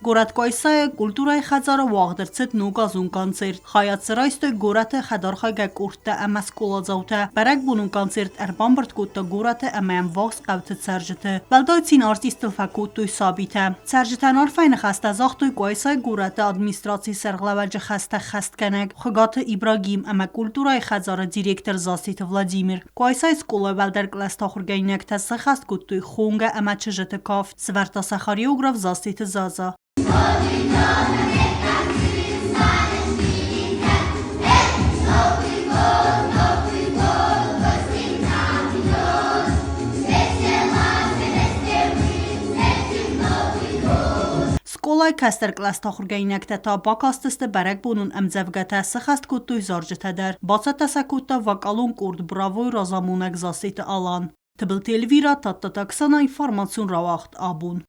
Գորատ կոյսայը կուլտուրայի խազարը վաղդրցետ նուգազուն կանցերտ։ Խայացրայստը գորատը խադարխագա կուրտը ամաս կոլազավտը։ Բարակ բունուն կանցերտ әрբան բրդկուտը գորատը ամայամ վաղս կավտը ծարժտը։ Բալդոյցին արտիստը ֆակուտույ սաբիտը։ Ծարժտան արվայնը խաստազաղտույ կոյսայ գորատը ադմինիստրացի սերղլավաջը խաստա խաստկանակ։ Խգաթը Իբրագիմ ամա կուլտուրայի խազարը դիրեկտոր Զասիթ Վլադիմիր։ Կոյսայ սկոլը վալդար կլաստախուրգայնակ տասը խաստկուտույ խունգը ամա չժտը կավ։ Սվարտասախարիոգրավ Զասիթ Զազա։ Սկոլայ կաստր կլաստախուրգայինակ տա բակաստստը բարակ բունուն ամձավգատա սխաստ կուտույ զարժտադար, բացատասակուտա վակալուն կուրդ բրավոյ ռազամունակ Զասիթ Ալան։ Թբլտ Էլվիրա տատտակսանա ինֆորմացիոն რავախտ աբուն։